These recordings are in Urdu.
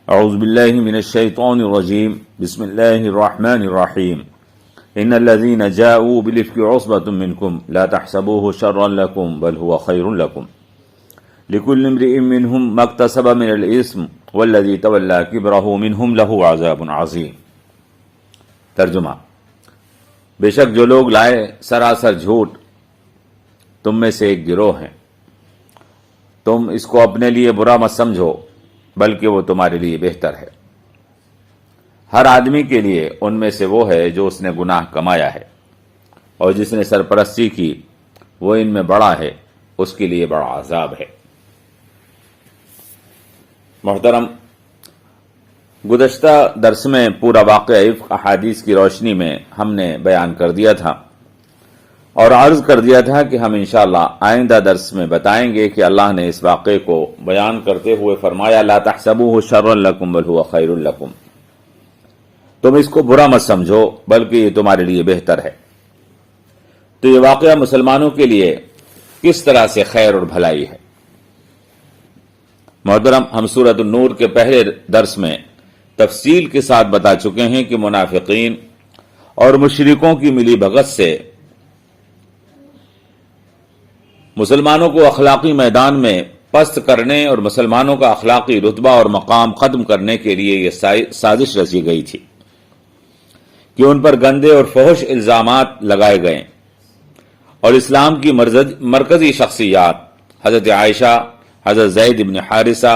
اعوذ باللہ من الشیطان الرجیم بسم اللہ الرحمن الرحیم ان الذين جاءوا بالافك عصبة منكم لا تحسبوه شرا لكم بل هو خير لكم لكل امرئ منهم ما اكتسب من الاثم والذي تولى كبره منهم له عذاب عظیم۔ ترجمہ: بے شک جو لوگ لائے سراسر جھوٹ تم میں سے ایک گروہ ہیں، تم اس کو اپنے لیے برا مت سمجھو بلکہ وہ تمہارے لیے بہتر ہے۔ ہر آدمی کے لیے ان میں سے وہ ہے جو اس نے گناہ کمایا ہے، اور جس نے سرپرستی کی وہ ان میں بڑا ہے، اس کے لیے بڑا عذاب ہے۔ محترم، گزشتہ درس میں پورا واقعہ افک احادیث کی روشنی میں ہم نے بیان کر دیا تھا اور عرض کر دیا تھا کہ ہم انشاءاللہ آئندہ درس میں بتائیں گے کہ اللہ نے اس واقعے کو بیان کرتے ہوئے فرمایا لا تحسبوه شرا لكم بل هو خیر لكم، تم اس کو برا مت سمجھو بلکہ یہ تمہارے لیے بہتر ہے۔ تو یہ واقعہ مسلمانوں کے لیے کس طرح سے خیر اور بھلائی ہے؟ محترم، ہم سورۃ النور کے پہلے درس میں تفصیل کے ساتھ بتا چکے ہیں کہ منافقین اور مشرکوں کی ملی بھگت سے مسلمانوں کو اخلاقی میدان میں پست کرنے اور مسلمانوں کا اخلاقی رتبہ اور مقام ختم کرنے کے لیے یہ سازش رچی گئی تھی کہ ان پر گندے اور فحش الزامات لگائے گئے، اور اسلام کی مرکزی شخصیات حضرت عائشہ، حضرت زید بن حارثہ،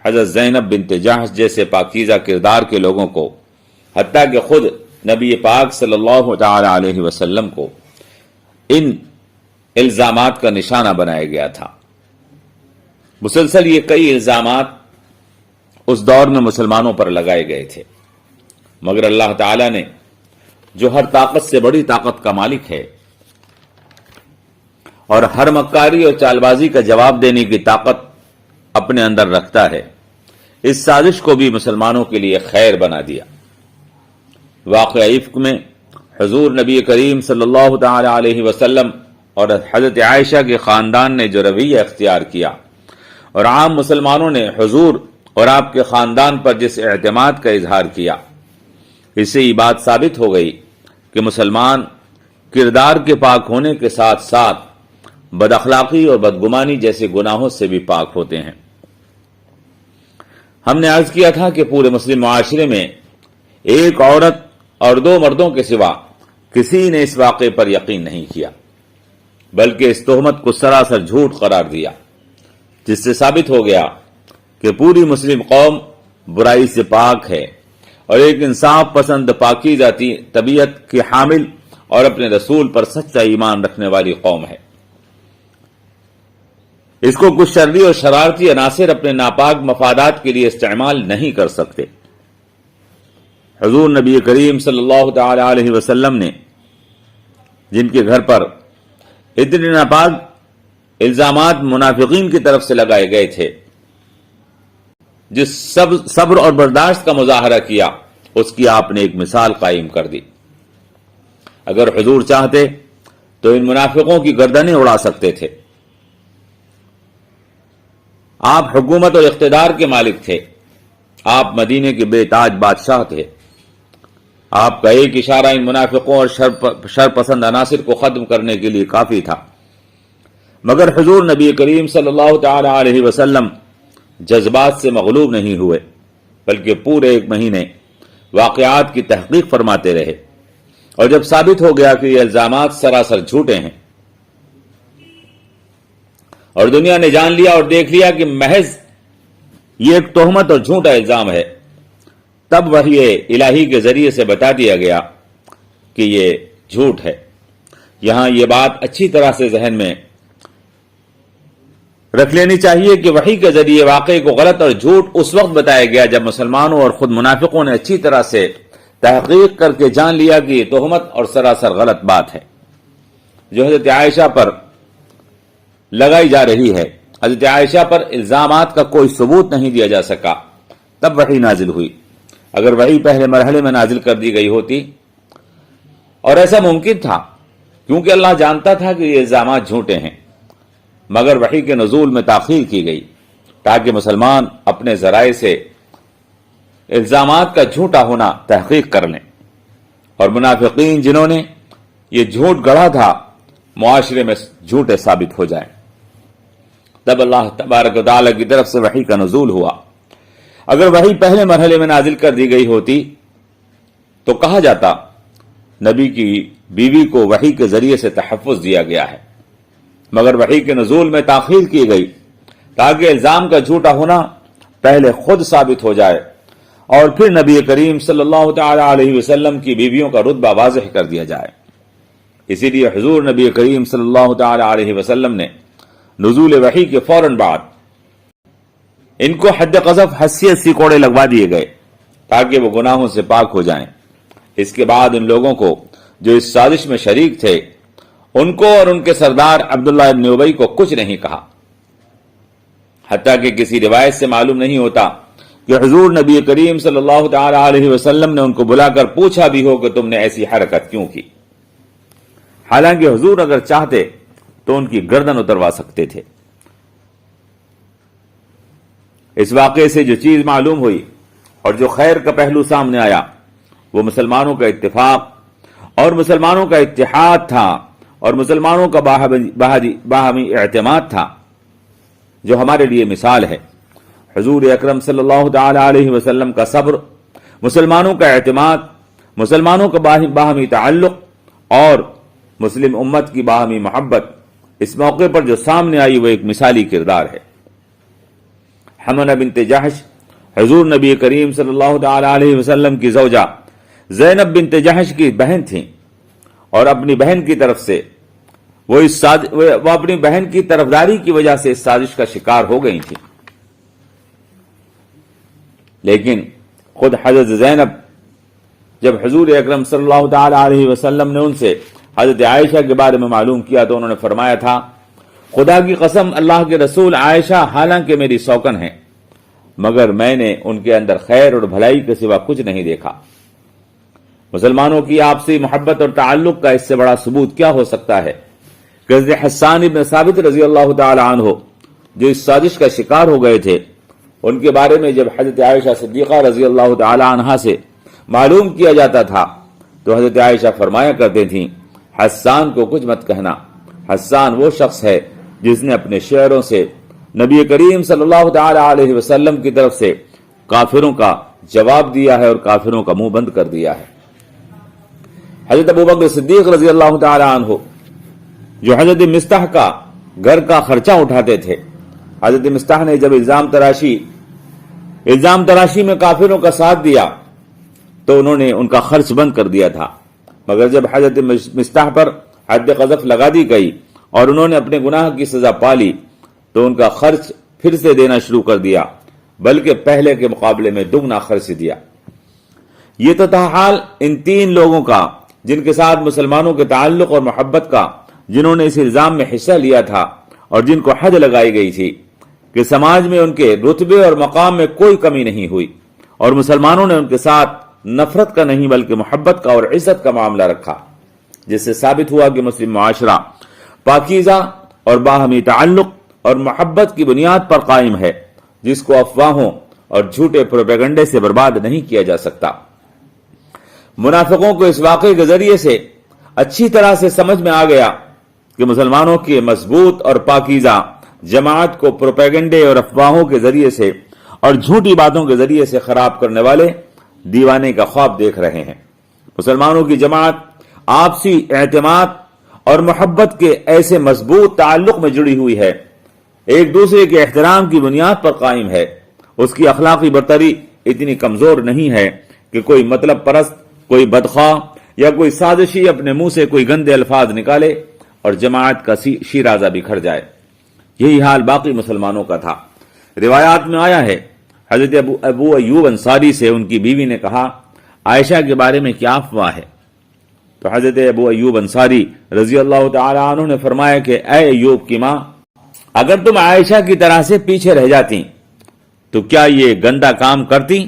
حضرت زینب بنت جحش جیسے پاکیزہ کردار کے لوگوں کو، حتیٰ کہ خود نبی پاک صلی اللہ تعالی علیہ وسلم کو ان الزامات کا نشانہ بنایا گیا تھا۔ مسلسل یہ کئی الزامات اس دور میں مسلمانوں پر لگائے گئے تھے، مگر اللہ تعالی نے جو ہر طاقت سے بڑی طاقت کا مالک ہے اور ہر مکاری اور چال بازی کا جواب دینے کی طاقت اپنے اندر رکھتا ہے، اس سازش کو بھی مسلمانوں کے لیے خیر بنا دیا۔ واقعہ افک میں حضور نبی کریم صلی اللہ تعالی علیہ وسلم اور حضرت عائشہ کے خاندان نے جو رویہ اختیار کیا اور عام مسلمانوں نے حضور اور آپ کے خاندان پر جس اعتماد کا اظہار کیا، اس سے یہ بات ثابت ہو گئی کہ مسلمان کردار کے پاک ہونے کے ساتھ ساتھ بد اخلاقی اور بدگمانی جیسے گناہوں سے بھی پاک ہوتے ہیں۔ ہم نے عرض کیا تھا کہ پورے مسلم معاشرے میں ایک عورت اور دو مردوں کے سوا کسی نے اس واقعے پر یقین نہیں کیا، بلکہ اس تہمت کو سراسر جھوٹ قرار دیا، جس سے ثابت ہو گیا کہ پوری مسلم قوم برائی سے پاک ہے اور ایک انصاف پسند پاکیزہ طبیعت کی حامل اور اپنے رسول پر سچا ایمان رکھنے والی قوم ہے۔ اس کو کچھ شرری اور شرارتی عناصر اپنے ناپاک مفادات کے لیے استعمال نہیں کر سکتے۔ حضور نبی کریم صلی اللہ تعالی علیہ وسلم نے جن کے گھر پر اتنے ناپاک الزامات منافقین کی طرف سے لگائے گئے تھے، جس صبر اور برداشت کا مظاہرہ کیا، اس کی آپ نے ایک مثال قائم کر دی۔ اگر حضور چاہتے تو ان منافقوں کی گردنیں اڑا سکتے تھے۔ آپ حکومت اور اقتدار کے مالک تھے، آپ مدینے کے بے تاج بادشاہ تھے، آپ کا ایک اشارہ ان منافقوں اور شر پسند عناصر کو ختم کرنے کے لیے کافی تھا، مگر حضور نبی کریم صلی اللہ تعالی علیہ وسلم جذبات سے مغلوب نہیں ہوئے، بلکہ پورے ایک مہینے واقعات کی تحقیق فرماتے رہے، اور جب ثابت ہو گیا کہ یہ الزامات سراسر جھوٹے ہیں اور دنیا نے جان لیا اور دیکھ لیا کہ محض یہ ایک تہمت اور جھوٹا الزام ہے، تب وحی الہی کے ذریعے سے بتا دیا گیا کہ یہ جھوٹ ہے۔ یہاں یہ بات اچھی طرح سے ذہن میں رکھ لینی چاہیے کہ وحی کے ذریعے واقعے کو غلط اور جھوٹ اس وقت بتایا گیا جب مسلمانوں اور خود منافقوں نے اچھی طرح سے تحقیق کر کے جان لیا کہ یہ تہمت اور سراسر غلط بات ہے جو حضرت عائشہ پر لگائی جا رہی ہے۔ حضرت عائشہ پر الزامات کا کوئی ثبوت نہیں دیا جا سکا، تب وحی نازل ہوئی۔ اگر وحی پہلے مرحلے میں نازل کر دی گئی ہوتی، اور ایسا ممکن تھا کیونکہ اللہ جانتا تھا کہ یہ الزامات جھوٹے ہیں، مگر وحی کے نزول میں تاخیر کی گئی تاکہ مسلمان اپنے ذرائع سے الزامات کا جھوٹا ہونا تحقیق کر لیں، اور منافقین جنہوں نے یہ جھوٹ گڑھا تھا معاشرے میں جھوٹے ثابت ہو جائیں۔ تب اللہ تبارک و تعالی کی طرف سے وحی کا نزول ہوا۔ اگر وحی پہلے مرحلے میں نازل کر دی گئی ہوتی تو کہا جاتا نبی کی بیوی کو وحی کے ذریعے سے تحفظ دیا گیا ہے، مگر وحی کے نزول میں تاخیر کی گئی تاکہ الزام کا جھوٹا ہونا پہلے خود ثابت ہو جائے اور پھر نبی کریم صلی اللہ تعالی علیہ وسلم کی بیویوں کا رتبہ واضح کر دیا جائے۔ اسی لیے حضور نبی کریم صلی اللہ تعالی علیہ وسلم نے نزول وحی کے فوراً بعد ان کو حد قذف 80 کوڑے لگوا دیے گئے تاکہ وہ گناہوں سے پاک ہو جائیں۔ اس کے بعد ان لوگوں کو جو اس سازش میں شریک تھے ان کو اور ان کے سردار عبداللہ ابن ابی کو کچھ نہیں کہا، حتیٰ کہ کسی روایت سے معلوم نہیں ہوتا کہ حضور نبی کریم صلی اللہ تعالی علیہ وسلم نے ان کو بلا کر پوچھا بھی ہو کہ تم نے ایسی حرکت کیوں کی، حالانکہ حضور اگر چاہتے تو ان کی گردن اتروا سکتے تھے۔ اس واقعے سے جو چیز معلوم ہوئی اور جو خیر کا پہلو سامنے آیا وہ مسلمانوں کا اتفاق اور مسلمانوں کا اتحاد تھا اور مسلمانوں کا باہمی اعتماد تھا، جو ہمارے لیے مثال ہے۔ حضور اکرم صلی اللہ تعالی علیہ وسلم کا صبر، مسلمانوں کا اعتماد، مسلمانوں کا باہمی تعلق اور مسلم امت کی باہمی محبت اس موقع پر جو سامنے آئی وہ ایک مثالی کردار ہے۔ حمنہ بنت جحش حضور نبی کریم صلی اللہ تعالی علیہ وسلم کی زوجہ زینب بنت جحش کی بہن تھیں، اور اپنی بہن کی طرف سے وہ اپنی بہن کی طرفداری کی وجہ سے اس سازش کا شکار ہو گئی تھیں، لیکن خود حضرت زینب جب حضور اکرم صلی اللہ تعالی علیہ وسلم نے ان سے حضرت عائشہ کے بارے میں معلوم کیا تو انہوں نے فرمایا تھا، خدا کی قسم اللہ کے رسول عائشہ حالانکہ میری سوکن ہیں مگر میں نے ان کے اندر خیر اور بھلائی کے سوا کچھ نہیں دیکھا۔ مسلمانوں کی آپسی محبت اور تعلق کا اس سے بڑا ثبوت کیا ہو سکتا ہے کہ حضرت حسان بن ثابت رضی اللہ تعالی عنہ جو اس سازش کا شکار ہو گئے تھے، ان کے بارے میں جب حضرت عائشہ صدیقہ رضی اللہ تعالی عنہا سے معلوم کیا جاتا تھا تو حضرت عائشہ فرمایا کرتے تھیں، حسان کو کچھ مت کہنا، حسان وہ شخص ہے جس نے اپنے شعروں سے نبی کریم صلی اللہ تعالی علیہ وسلم کی طرف سے کافروں کا جواب دیا ہے اور کافروں کا منہ بند کر دیا ہے۔ حضرت ابوبکر صدیق رضی اللہ تعالی عنہ جو حضرت مستح کا گھر کا خرچہ اٹھاتے تھے، حضرت مستح نے جب الزام تراشی میں کافروں کا ساتھ دیا تو انہوں نے ان کا خرچ بند کر دیا تھا، مگر جب حضرت مستح پر حد قذف لگا دی گئی اور انہوں نے اپنے گناہ کی سزا پالی تو ان کا خرچ پھر سے دینا شروع کر دیا، بلکہ پہلے کے مقابلے میں دگنا خرچ دیا۔ یہ تو تھا حال ان تین لوگوں کا جن کے ساتھ مسلمانوں کے تعلق اور محبت کا، جنہوں نے اس الزام میں حصہ لیا تھا اور جن کو حد لگائی گئی تھی کہ سماج میں ان کے رتبے اور مقام میں کوئی کمی نہیں ہوئی، اور مسلمانوں نے ان کے ساتھ نفرت کا نہیں بلکہ محبت کا اور عزت کا معاملہ رکھا، جس سے ثابت ہوا کہ مسلم معاشرہ پاکیزہ اور باہمی تعلق اور محبت کی بنیاد پر قائم ہے، جس کو افواہوں اور جھوٹے پروپیگنڈے سے برباد نہیں کیا جا سکتا۔ منافقوں کو اس واقعے کے ذریعے سے اچھی طرح سے سمجھ میں آ گیا کہ مسلمانوں کی مضبوط اور پاکیزہ جماعت کو پروپیگنڈے اور افواہوں کے ذریعے سے اور جھوٹی باتوں کے ذریعے سے خراب کرنے والے دیوانے کا خواب دیکھ رہے ہیں۔ مسلمانوں کی جماعت آپسی اعتماد اور محبت کے ایسے مضبوط تعلق میں جڑی ہوئی ہے، ایک دوسرے کے احترام کی بنیاد پر قائم ہے، اس کی اخلاقی برتری اتنی کمزور نہیں ہے کہ کوئی مطلب پرست، کوئی بدخواہ یا کوئی سازشی اپنے منہ سے کوئی گندے الفاظ نکالے اور جماعت کا شیرازہ بکھر جائے۔ یہی حال باقی مسلمانوں کا تھا۔ روایات میں آیا ہے حضرت ابو ایوب انصاری سے ان کی بیوی نے کہا، عائشہ کے بارے میں کیا افواہ ہے؟ تو حضرت ابو ایوب انصاری رضی اللہ تعالی عنہ نے فرمایا کہ اے ایوب کی ماں، اگر تم عائشہ کی طرح سے پیچھے رہ جاتی تو کیا یہ گندا کام کرتی؟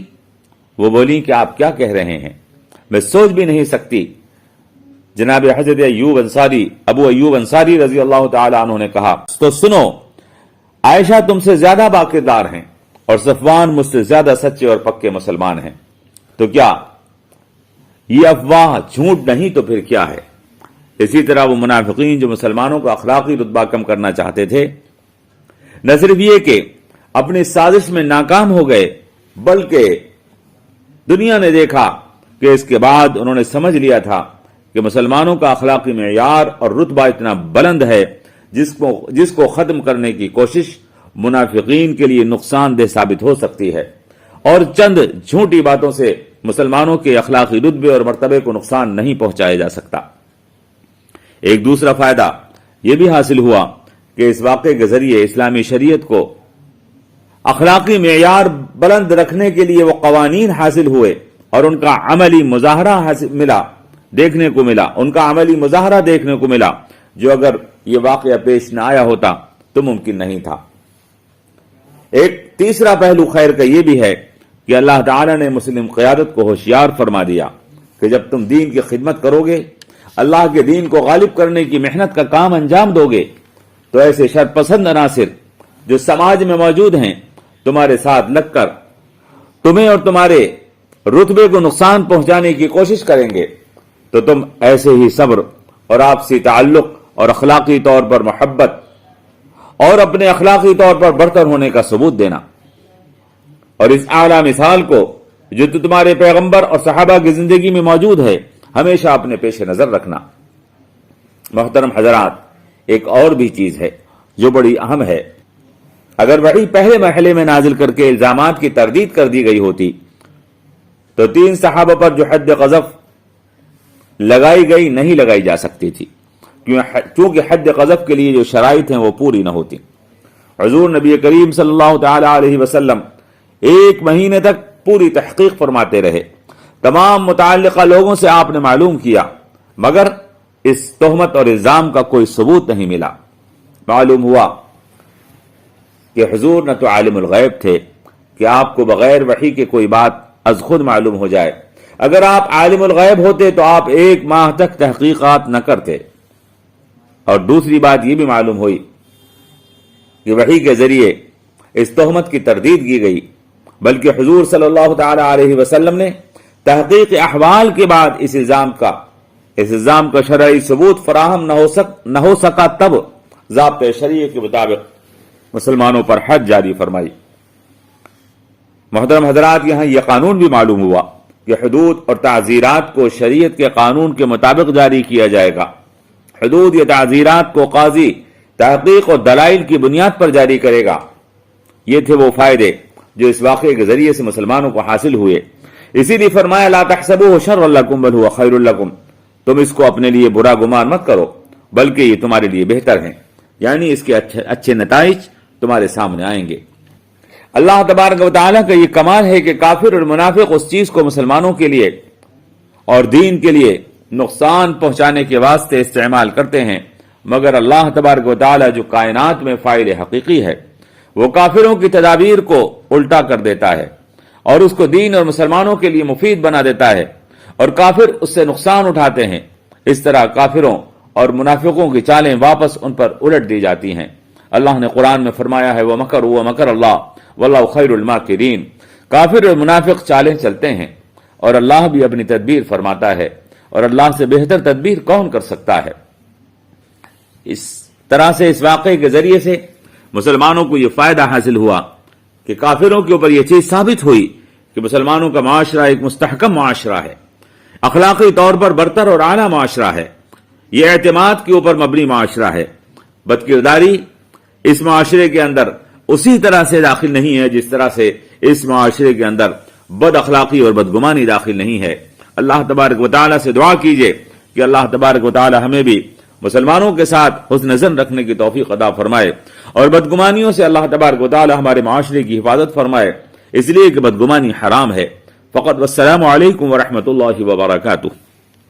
وہ بولی کہ آپ کیا کہہ رہے ہیں، میں سوچ بھی نہیں سکتی۔ جناب حضرت ابو ایوب انصاری رضی اللہ تعالی عنہ نے کہا، تو سنو، عائشہ تم سے زیادہ باکردار ہیں اور صفوان مجھ سے زیادہ سچے اور پکے مسلمان ہیں، تو کیا یہ افواہ جھوٹ نہیں تو پھر کیا ہے؟ اسی طرح وہ منافقین جو مسلمانوں کا اخلاقی رتبہ کم کرنا چاہتے تھے، نہ صرف یہ کہ اپنی سازش میں ناکام ہو گئے، بلکہ دنیا نے دیکھا کہ اس کے بعد انہوں نے سمجھ لیا تھا کہ مسلمانوں کا اخلاقی معیار اور رتبہ اتنا بلند ہے جس کو ختم کرنے کی کوشش منافقین کے لیے نقصان دہ ثابت ہو سکتی ہے، اور چند جھوٹی باتوں سے مسلمانوں کے اخلاقی رتبے اور مرتبے کو نقصان نہیں پہنچایا جا سکتا۔ ایک دوسرا فائدہ یہ بھی حاصل ہوا کہ اس واقعے کے ذریعے اسلامی شریعت کو اخلاقی معیار بلند رکھنے کے لیے وہ قوانین حاصل ہوئے اور ان کا عملی مظاہرہ دیکھنے کو ملا، جو اگر یہ واقعہ پیش نہ آیا ہوتا تو ممکن نہیں تھا۔ ایک تیسرا پہلو خیر کا یہ بھی ہے کہ اللہ تعالی نے مسلم قیادت کو ہوشیار فرما دیا کہ جب تم دین کی خدمت کرو گے، اللہ کے دین کو غالب کرنے کی محنت کا کام انجام دو گے، تو ایسے شرپسند عناصر جو سماج میں موجود ہیں تمہارے ساتھ لگ کر تمہیں اور تمہارے رتبے کو نقصان پہنچانے کی کوشش کریں گے، تو تم ایسے ہی صبر اور آپسی تعلق اور اخلاقی طور پر محبت اور اپنے اخلاقی طور پر برتر ہونے کا ثبوت دینا، اور اس اعلیٰ مثال کو جو تمہارے پیغمبر اور صحابہ کی زندگی میں موجود ہے ہمیشہ اپنے پیش نظر رکھنا۔ محترم حضرات، ایک اور بھی چیز ہے جو بڑی اہم ہے۔ اگر وحی پہلے مرحلے میں نازل کر کے الزامات کی تردید کر دی گئی ہوتی تو 3 صحابہ پر جو حد قذف لگائی گئی نہیں لگائی جا سکتی تھی، کیونکہ حد قذف کے لیے جو شرائط ہیں وہ پوری نہ ہوتی۔ حضور نبی کریم صلی اللہ تعالی علیہ وسلم 1 مہینے تک پوری تحقیق فرماتے رہے، تمام متعلقہ لوگوں سے آپ نے معلوم کیا، مگر اس تہمت اور الزام کا کوئی ثبوت نہیں ملا۔ معلوم ہوا کہ حضور نہ تو عالم الغیب تھے کہ آپ کو بغیر وحی کے کوئی بات از خود معلوم ہو جائے۔ اگر آپ عالم الغیب ہوتے تو آپ 1 ماہ تک تحقیقات نہ کرتے۔ اور دوسری بات یہ بھی معلوم ہوئی کہ وحی کے ذریعے اس تہمت کی تردید کی گئی، بلکہ حضور صلی اللہ تعالی علیہ وسلم نے تحقیق احوال کے بعد اس الزام کا شرعی ثبوت فراہم نہ ہو سکا تب ضابطۂ شریعہ کے مطابق مسلمانوں پر حد جاری فرمائی۔ محترم حضرات، یہاں یہ قانون بھی معلوم ہوا کہ حدود اور تعزیرات کو شریعت کے قانون کے مطابق جاری کیا جائے گا۔ حدود یا تعزیرات کو قاضی تحقیق اور دلائل کی بنیاد پر جاری کرے گا۔ یہ تھے وہ فائدے جو اس واقعے کے ذریعے سے مسلمانوں کو حاصل ہوئے۔ اسی لیے فرمایا لا تحسبوه شرا لكم بل هو خیر لكم، تم اس کو اپنے لیے برا گمان مت کرو بلکہ یہ تمہارے لیے بہتر ہیں، یعنی اس کے اچھے نتائج تمہارے سامنے آئیں گے۔ اللہ تبارک و تعالیٰ کا یہ کمال ہے کہ کافر اور منافق اس چیز کو مسلمانوں کے لیے اور دین کے لیے نقصان پہنچانے کے واسطے استعمال کرتے ہیں، مگر اللہ تبارک و تعالیٰ جو کائنات میں فاعل حقیقی ہے وہ کافروں کی تدابیر کو الٹا کر دیتا ہے اور اس کو دین اور مسلمانوں کے لیے مفید بنا دیتا ہے، اور کافر اس سے نقصان اٹھاتے ہیں۔ اس طرح کافروں اور منافقوں کی چالیں واپس ان پر الٹ دی جاتی ہیں۔ اللہ نے قرآن میں فرمایا ہے وَمَكَرُوا وَمَكَرَ اللَّهُ وَاللَّهُ خَيْرُ الْمَاكِرِينَ، کافر اور منافق چالیں چلتے ہیں اور اللہ بھی اپنی تدبیر فرماتا ہے، اور اللہ سے بہتر تدبیر کون کر سکتا ہے۔ اس طرح سے اس واقعے کے ذریعے سے مسلمانوں کو یہ فائدہ حاصل ہوا کہ کافروں کے اوپر یہ چیز ثابت ہوئی کہ مسلمانوں کا معاشرہ ایک مستحکم معاشرہ ہے، اخلاقی طور پر برتر اور اعلیٰ معاشرہ ہے، یہ اعتماد کے اوپر مبنی معاشرہ ہے۔ بدکرداری اس معاشرے کے اندر اسی طرح سے داخل نہیں ہے جس طرح سے اس معاشرے کے اندر بد اخلاقی اور بدگمانی داخل نہیں ہے۔ اللہ تبارک و تعالیٰ سے دعا کیجئے کہ اللہ تبارک و تعالیٰ ہمیں بھی مسلمانوں کے ساتھ حسن ظن رکھنے کی توفیق عطا فرمائے، اور بدگمانیوں سے اللہ تبارک و تعالیٰ ہمارے معاشرے کی حفاظت فرمائے، اس لیے کہ بدگمانی حرام ہے۔ فقط والسلام علیکم ورحمۃ اللہ وبرکاتہ۔